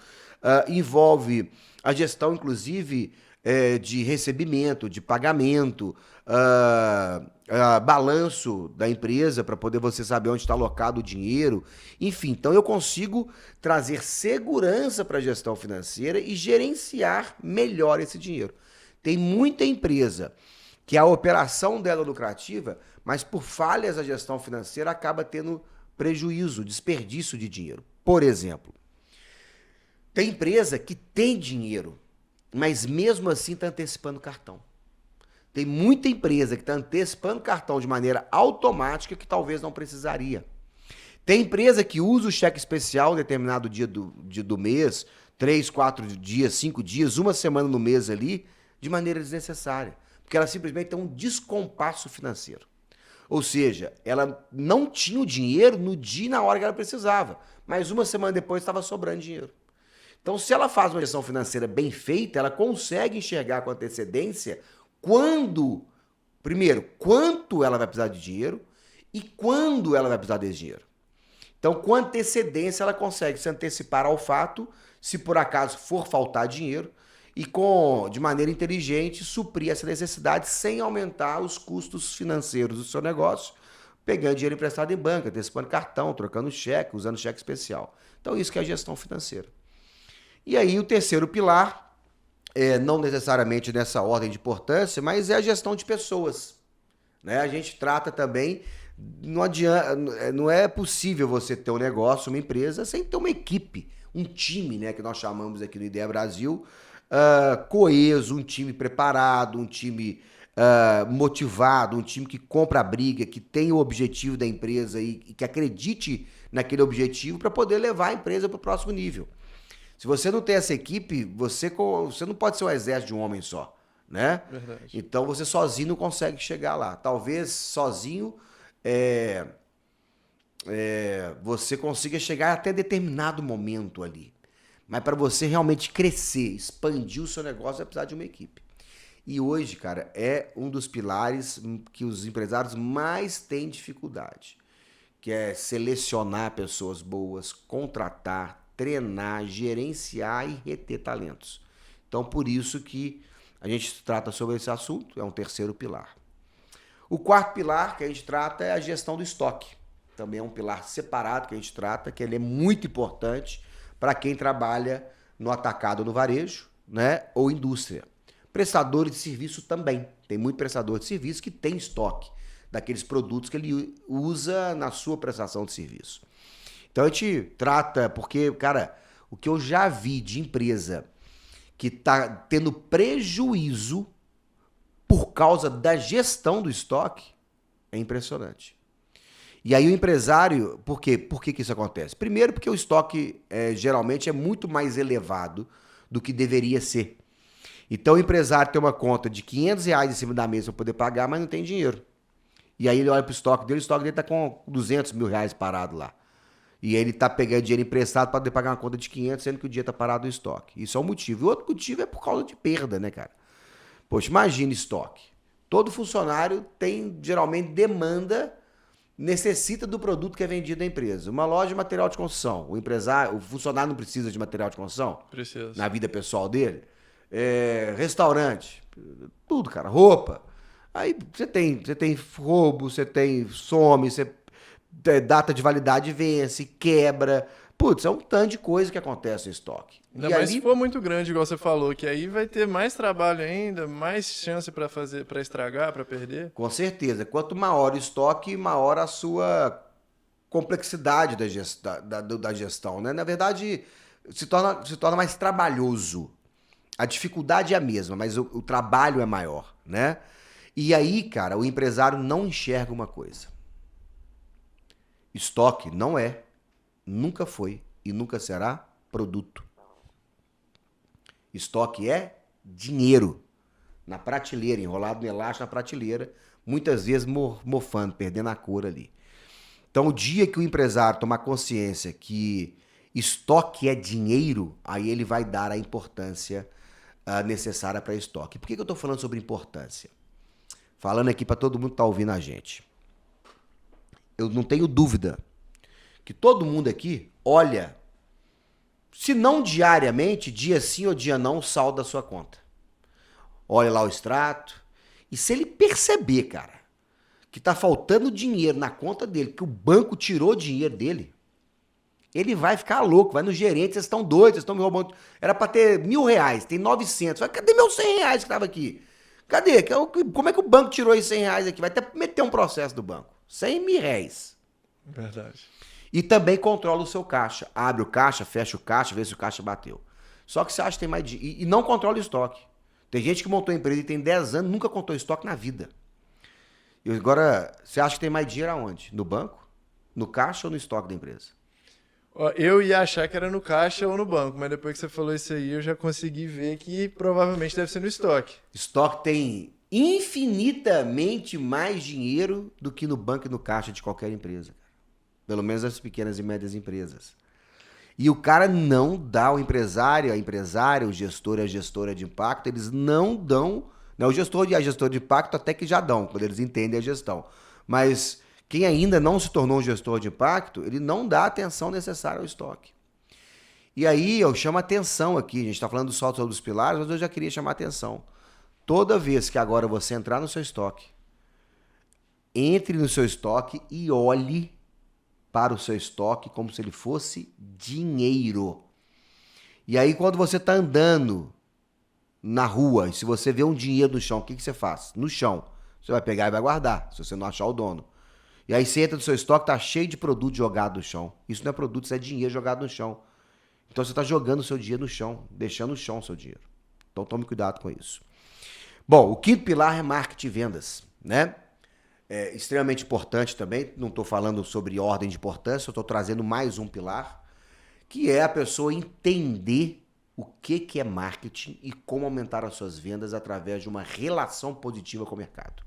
envolve a gestão, inclusive, de recebimento, de pagamento, balanço da empresa para poder você saber onde está alocado o dinheiro. Enfim, então eu consigo trazer segurança para a gestão financeira e gerenciar melhor esse dinheiro. Tem muita empresa que a operação dela é lucrativa, mas por falhas da gestão financeira acaba tendo prejuízo, desperdício de dinheiro. Por exemplo, tem empresa que tem dinheiro, mas mesmo assim está antecipando cartão. Tem muita empresa que está antecipando cartão de maneira automática que talvez não precisaria. Tem empresa que usa o cheque especial em determinado dia do mês, 3, 4 dias, 5 dias, uma semana no mês ali, de maneira desnecessária. Porque ela simplesmente tem um descompasso financeiro. Ou seja, ela não tinha o dinheiro no dia e na hora que ela precisava, mas uma semana depois estava sobrando dinheiro. Então, se ela faz uma gestão financeira bem feita, ela consegue enxergar com antecedência quanto ela vai precisar de dinheiro e quando ela vai precisar desse dinheiro. Então, com antecedência, ela consegue se antecipar ao fato, se por acaso for faltar dinheiro, e de maneira inteligente, suprir essa necessidade sem aumentar os custos financeiros do seu negócio, pegando dinheiro emprestado em banca, antecipando cartão, trocando cheque, usando cheque especial. Então, isso que é a gestão financeira. E aí, o terceiro pilar, não necessariamente nessa ordem de importância, mas é a gestão de pessoas. Né? A gente trata também, não é possível você ter um negócio, uma empresa, sem ter uma equipe, um time, né, que nós chamamos aqui no Ideia Brasil, coeso, um time preparado, um time motivado, um time que compra a briga, que tem o objetivo da empresa e que acredite naquele objetivo para poder levar a empresa para o próximo nível. Se você não tem essa equipe, você não pode ser um exército de um homem só, né? Verdade. Então você sozinho não consegue chegar lá. Talvez sozinho você consiga chegar até determinado momento ali. Mas para você realmente crescer, expandir o seu negócio, vai precisar de uma equipe. E hoje, cara, é um dos pilares que os empresários mais têm dificuldade, que é selecionar pessoas boas, contratar, treinar, gerenciar e reter talentos. Então, por isso que a gente trata sobre esse assunto, é um terceiro pilar. O quarto pilar que a gente trata é a gestão do estoque. Também é um pilar separado que a gente trata, que ele é muito importante para quem trabalha no atacado ou no varejo, né, ou indústria. Prestadores de serviço também. Tem muito prestador de serviço que tem estoque daqueles produtos que ele usa na sua prestação de serviço. Então a gente trata, porque, cara, o que eu já vi de empresa que está tendo prejuízo por causa da gestão do estoque é impressionante. E aí o empresário, por quê? Por que que isso acontece? Primeiro porque o estoque geralmente é muito mais elevado do que deveria ser. Então o empresário tem uma conta de R$ 500 em cima da mesa para poder pagar, mas não tem dinheiro. E aí ele olha para o estoque dele está com R$ 200 mil parado lá. E aí ele está pegando dinheiro emprestado para poder pagar uma conta de 500, sendo que o dia está parado no estoque. Isso é um motivo. E outro motivo é por causa de perda, né, cara? Poxa, imagina estoque. Todo funcionário tem, geralmente, demanda, necessita do produto que é vendido na empresa. Uma loja de material de construção. O funcionário não precisa de material de construção? Precisa. Na vida pessoal dele? Restaurante. Tudo, cara. Roupa. Aí você tem roubo, você tem some, data de validade vence, quebra. Putz, é um tanto de coisa que acontece no estoque. Ainda mais se for muito grande, igual você falou, que aí vai ter mais trabalho ainda, mais chance para fazer, para estragar, para perder. Com certeza. Quanto maior o estoque, maior a sua complexidade da gestão, né? Na verdade, se torna mais trabalhoso. A dificuldade é a mesma, mas o trabalho é maior, né? E aí, cara, o empresário não enxerga uma coisa. Estoque não é, nunca foi e nunca será produto. Estoque é dinheiro na prateleira, enrolado no elástico na prateleira, muitas vezes mofando, perdendo a cor ali. Então, o dia que o empresário tomar consciência que estoque é dinheiro, aí ele vai dar a importância necessária para estoque. Por que eu estou falando sobre importância? Falando aqui para todo mundo que está ouvindo a gente. Eu não tenho dúvida que todo mundo aqui olha, se não diariamente, dia sim ou dia não, o saldo da sua conta. Olha lá o extrato. E se ele perceber, cara, que tá faltando dinheiro na conta dele, que o banco tirou dinheiro dele, ele vai ficar louco, vai no gerente, vocês estão doidos, vocês estão me roubando. Era para ter R$ 1.000, tem 900. Vai, cadê meus R$ 100 que tava aqui? Cadê? Como é que o banco tirou esses R$ 100 aqui? Vai até meter um processo do banco. R$ 100.000. Verdade. E também controla o seu caixa. Abre o caixa, fecha o caixa, vê se o caixa bateu. Só que você acha que tem mais dinheiro. E não controla o estoque. Tem gente que montou empresa e tem 10 anos, nunca contou estoque na vida. E agora, você acha que tem mais dinheiro aonde? No banco? No caixa ou no estoque da empresa? Eu ia achar que era no caixa ou no banco, mas depois que você falou isso aí, eu já consegui ver que provavelmente deve ser no estoque. Estoque tem infinitamente mais dinheiro do que no banco e no caixa de qualquer empresa. Pelo menos as pequenas e médias empresas. E o cara não dá ao empresário, a empresária, o gestor e a gestora de impacto, eles não dão. Né, o gestor e a gestora de impacto até que já dão, quando eles entendem a gestão. Mas quem ainda não se tornou um gestor de impacto, ele não dá a atenção necessária ao estoque. E aí eu chamo a atenção aqui, a gente está falando do salto sobre os pilares, mas eu já queria chamar a atenção. Toda vez que agora você entrar no seu estoque, entre no seu estoque e olhe para o seu estoque como se ele fosse dinheiro. E aí quando você está andando na rua e se você vê um dinheiro no chão, o que você faz? No chão. Você vai pegar e vai guardar, se você não achar o dono. E aí você entra no seu estoque, tá cheio de produto jogado no chão. Isso não é produto, isso é dinheiro jogado no chão. Então você está jogando o seu dinheiro no chão, deixando no chão o seu dinheiro. Então tome cuidado com isso. Bom, o quinto pilar é marketing e vendas, né? É extremamente importante também, não estou falando sobre ordem de importância, eu estou trazendo mais um pilar, que é a pessoa entender o que é marketing e como aumentar as suas vendas através de uma relação positiva com o mercado.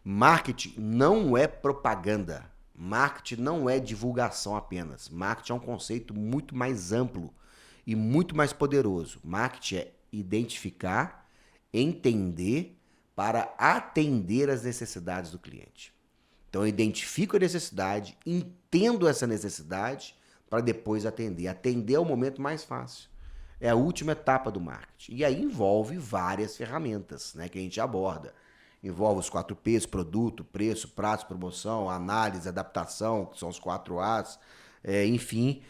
Marketing não é propaganda, marketing não é divulgação apenas, marketing é um conceito muito mais amplo e muito mais poderoso. Marketing é identificar, entender para atender às necessidades do cliente. Então eu identifico a necessidade, entendo essa necessidade para depois atender. Atender é o momento mais fácil. É a última etapa do marketing. E aí envolve várias ferramentas, né, que a gente aborda. Envolve os 4 P's, produto, preço, prazo, promoção, análise, adaptação, que são os 4 A's, enfim.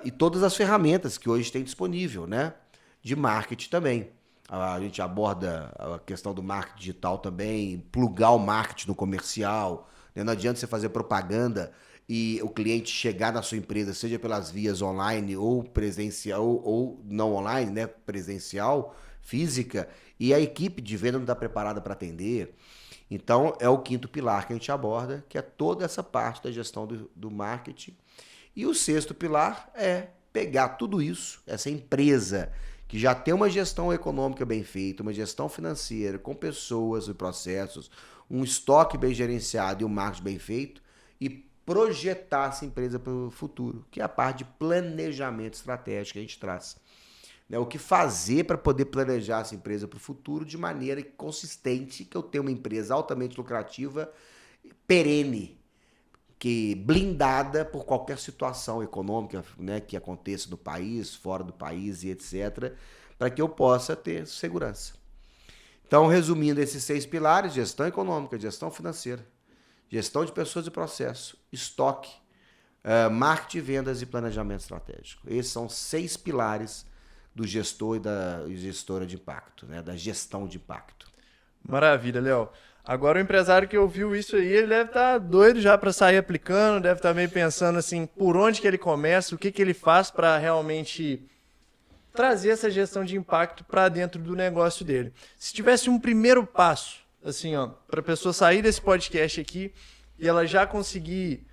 E todas as ferramentas que hoje tem disponível, né, de marketing também. A gente aborda a questão do marketing digital também, plugar o marketing no comercial. Né? Não adianta você fazer propaganda e o cliente chegar na sua empresa, seja pelas vias online ou presencial, ou não online, né? Presencial, física, e a equipe de venda não está preparada para atender. Então, é o quinto pilar que a gente aborda, que é toda essa parte da gestão do marketing. E o sexto pilar é pegar tudo isso, essa empresa que já tem uma gestão econômica bem feita, uma gestão financeira, com pessoas e processos, um estoque bem gerenciado e um marketing bem feito, e projetar essa empresa para o futuro, que é a parte de planejamento estratégico que a gente traz. O que fazer para poder planejar essa empresa para o futuro de maneira consistente, que eu tenha uma empresa altamente lucrativa, perene, que blindada por qualquer situação econômica, né, que aconteça no país, fora do país e etc., para que eu possa ter segurança. Então, resumindo esses 6 pilares: gestão econômica, gestão financeira, gestão de pessoas e processos, estoque, marketing, vendas e planejamento estratégico. Esses são 6 pilares do gestor e da gestora de impacto, né? Da gestão de impacto. Maravilha, Léo. Agora o empresário que ouviu isso aí, ele deve estar doido já para sair aplicando, deve estar meio pensando assim, por onde que ele começa, o que que ele faz para realmente trazer essa gestão de impacto para dentro do negócio dele. Se tivesse um primeiro passo, assim, ó, para a pessoa sair desse podcast aqui e ela já conseguir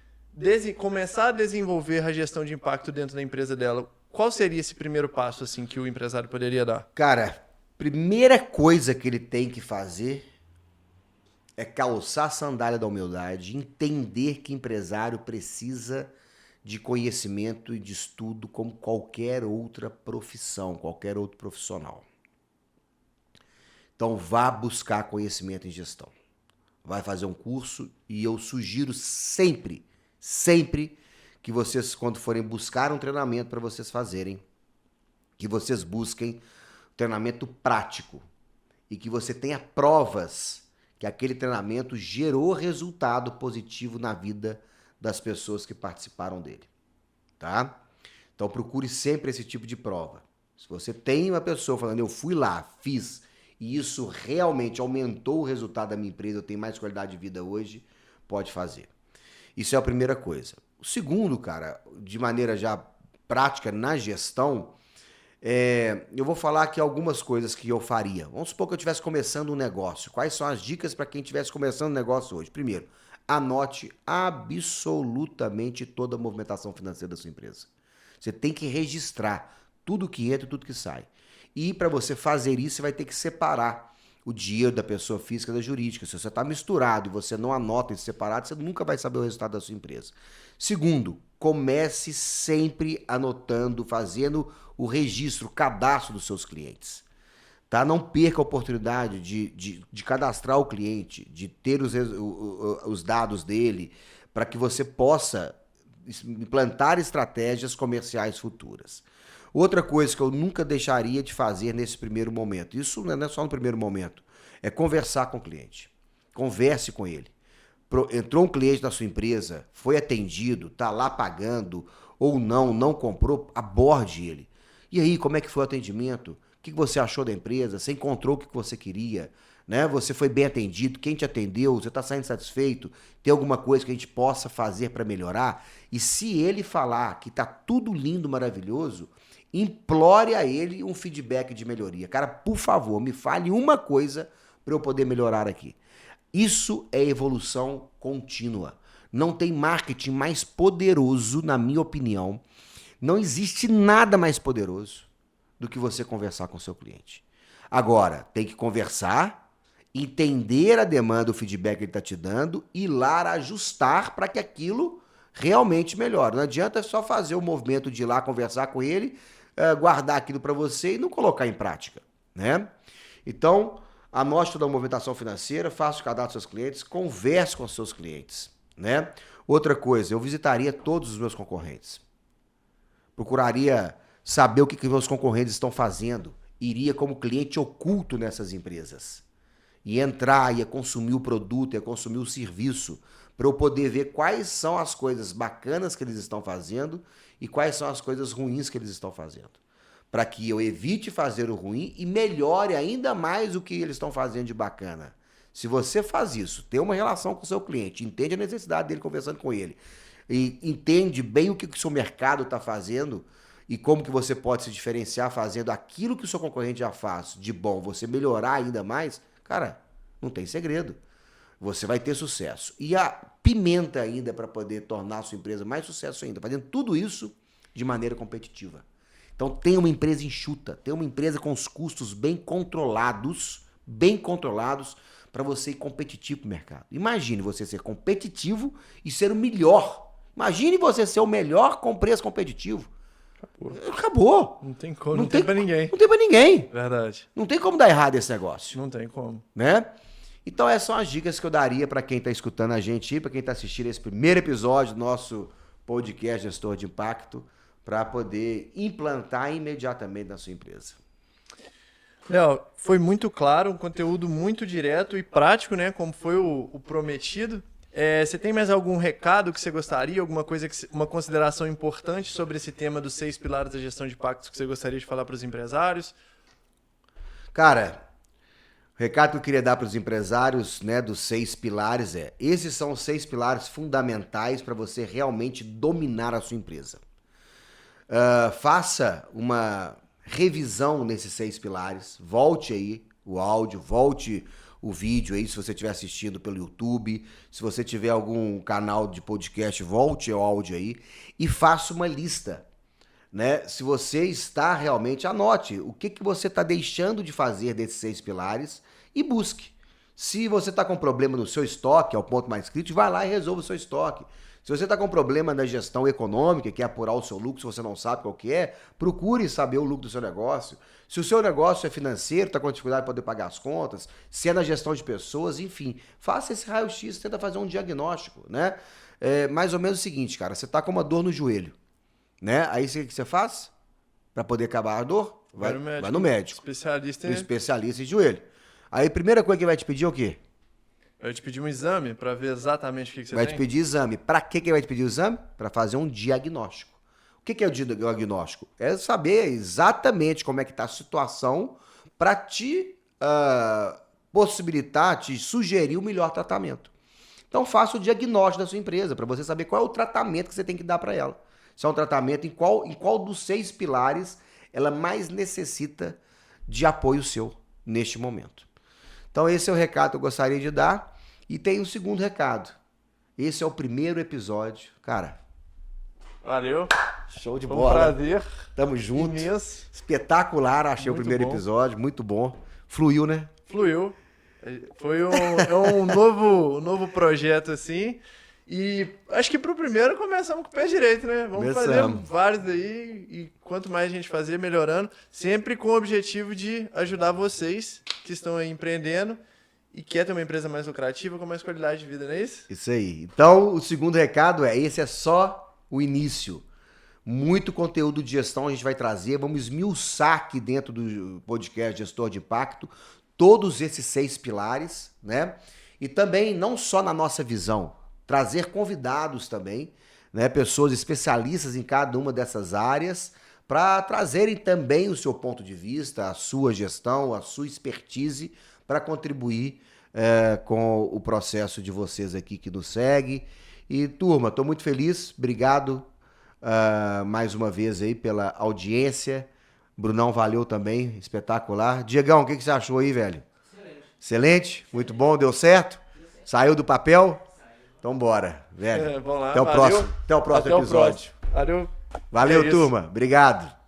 começar a desenvolver a gestão de impacto dentro da empresa dela, qual seria esse primeiro passo assim que o empresário poderia dar? Cara, primeira coisa que ele tem que fazer é calçar a sandália da humildade, entender que empresário precisa de conhecimento e de estudo como qualquer outra profissão, qualquer outro profissional. Então vá buscar conhecimento em gestão. Vai fazer um curso e eu sugiro sempre que vocês, quando forem buscar um treinamento para vocês fazerem, que vocês busquem treinamento prático e que você tenha provas que aquele treinamento gerou resultado positivo na vida das pessoas que participaram dele, tá? Então procure sempre esse tipo de prova. Se você tem uma pessoa falando, eu fui lá, fiz, e isso realmente aumentou o resultado da minha empresa, eu tenho mais qualidade de vida hoje, pode fazer. Isso é a primeira coisa. O segundo, cara, de maneira já prática na gestão, eu vou falar aqui algumas coisas que eu faria. Vamos supor que eu estivesse começando um negócio. Quais são as dicas para quem estivesse começando um negócio hoje? Primeiro, anote absolutamente toda a movimentação financeira da sua empresa. Você tem que registrar tudo que entra e tudo que sai. E para você fazer isso, você vai ter que separar o dinheiro da pessoa física da jurídica. Se você está misturado e você não anota isso separado, você nunca vai saber o resultado da sua empresa. Segundo, comece sempre anotando, fazendo o registro, o cadastro dos seus clientes. Tá? Não perca a oportunidade de cadastrar o cliente, de ter os dados dele, para que você possa implantar estratégias comerciais futuras. Outra coisa que eu nunca deixaria de fazer nesse primeiro momento, isso não é só no primeiro momento, é conversar com o cliente. Converse com ele. Entrou um cliente na sua empresa, foi atendido, está lá pagando ou não comprou, aborde ele. E aí, como é que foi o atendimento? O que você achou da empresa? Você encontrou o que você queria? Né? Você foi bem atendido? Quem te atendeu? Você está saindo satisfeito? Tem alguma coisa que a gente possa fazer para melhorar? E se ele falar que está tudo lindo, maravilhoso, implore a ele um feedback de melhoria. Cara, por favor, me fale uma coisa para eu poder melhorar aqui. Isso é evolução contínua. Não tem marketing mais poderoso, na minha opinião. Não existe nada mais poderoso do que você conversar com o seu cliente. Agora, tem que conversar, entender a demanda, o feedback que ele está te dando, e ir lá ajustar para que aquilo realmente melhore. Não adianta só fazer o movimento de ir lá conversar com ele, guardar aquilo para você e não colocar em prática, né? Então, anote toda a movimentação financeira, faça o cadastro dos seus clientes, converse com os seus clientes, né? Outra coisa, eu visitaria todos os meus concorrentes. Procuraria saber o que meus concorrentes estão fazendo. Iria como cliente oculto nessas empresas. Ia entrar, ia consumir o produto, ia consumir o serviço, para eu poder ver quais são as coisas bacanas que eles estão fazendo e quais são as coisas ruins que eles estão fazendo. Para que eu evite fazer o ruim e melhore ainda mais o que eles estão fazendo de bacana. Se você faz isso, tem uma relação com o seu cliente, entende a necessidade dele conversando com ele, e entende bem o que o seu mercado está fazendo e como que você pode se diferenciar fazendo aquilo que o seu concorrente já faz de bom, você melhorar ainda mais, cara, não tem segredo. você vai ter sucesso. E a pimenta ainda para poder tornar a sua empresa mais sucesso ainda, fazendo tudo isso de maneira competitiva. Então, tenha uma empresa enxuta, tenha uma empresa com os custos bem controlados para você ir competitivo para o mercado. Imagine você ser competitivo e ser o melhor. Imagine você ser o melhor com preço competitivo. Acabou. Não tem como, não tem pra ninguém. Não tem pra ninguém. Verdade. Não tem como dar errado esse negócio. Não tem como. Né? Então, essas são as dicas que eu daria para quem está escutando a gente, para quem está assistindo esse primeiro episódio do nosso podcast Gestor de Impacto, para poder implantar imediatamente na sua empresa. Léo, foi muito claro, um conteúdo muito direto e prático, né? Como foi o prometido. Você tem mais algum recado que você gostaria, alguma coisa, uma consideração importante sobre esse tema dos 6 pilares da gestão de impactos que você gostaria de falar para os empresários? Cara, o recado que eu queria dar para os empresários, né, dos 6 pilares esses são os 6 pilares fundamentais para você realmente dominar a sua empresa. Faça uma revisão nesses 6 pilares, volte aí o áudio, volte o vídeo aí, se você estiver assistindo pelo YouTube, se você tiver algum canal de podcast, volte ao áudio aí e faça uma lista, né? Se você está realmente, anote o que você está deixando de fazer desses 6 pilares e busque. Se você está com problema no seu estoque, é o ponto mais crítico, vai lá e resolva o seu estoque. Se você está com problema na gestão econômica, que é apurar o seu lucro, se você não sabe qual que é, procure saber o lucro do seu negócio. Se o seu negócio é financeiro, está com dificuldade de poder pagar as contas, se é na gestão de pessoas, enfim, faça esse raio-x, tenta fazer um diagnóstico, né? Mais ou menos o seguinte, cara, você está com uma dor no joelho, né? Aí o que você faz? Para poder acabar a dor? Vai no médico. Especialista em joelho. Aí a primeira coisa que vai te pedir é o quê? Vai te pedir um exame para ver exatamente o que você tem? Vai te pedir exame. Para que vai te pedir o exame? Para fazer um diagnóstico. O que é o diagnóstico? É saber exatamente como é que está a situação para te possibilitar, te sugerir o melhor tratamento. Então faça o diagnóstico da sua empresa para você saber qual é o tratamento que você tem que dar para ela. Se é um tratamento em qual dos 6 pilares ela mais necessita de apoio seu neste momento. Então esse é o recado que eu gostaria de dar. E tem um segundo recado. Esse é o primeiro episódio. Cara, valeu. Show de Foi bola. Um prazer. Tamo junto. Imenso. Espetacular, achei Muito o primeiro bom. episódio. Muito bom. Fluiu, né? Fluiu. Foi um novo projeto, assim. E acho que pro primeiro começamos com o pé direito, né? Vamos fazer vários aí. E quanto mais a gente fazer, melhorando. Sempre com o objetivo de ajudar vocês que estão aí empreendendo e quer ter uma empresa mais lucrativa com mais qualidade de vida, não é isso? Isso aí. Então, o segundo recado esse é só o início. Muito conteúdo de gestão a gente vai trazer. Vamos esmiuçar aqui dentro do podcast Gestor de Impacto todos esses 6 pilares, né? E também, não só na nossa visão, trazer convidados também, né? Pessoas especialistas em cada uma dessas áreas para trazerem também o seu ponto de vista, a sua gestão, a sua expertise para contribuir com o processo de vocês aqui que nos segue. E, turma, estou muito feliz. Obrigado mais uma vez aí pela audiência. Brunão, valeu também. Espetacular. Diegão, o que você achou aí, velho? Excelente. Muito bom. Deu certo? Saiu do papel? Então bora, velho. Vamos lá. Até o próximo episódio. Valeu. Valeu, turma. Obrigado.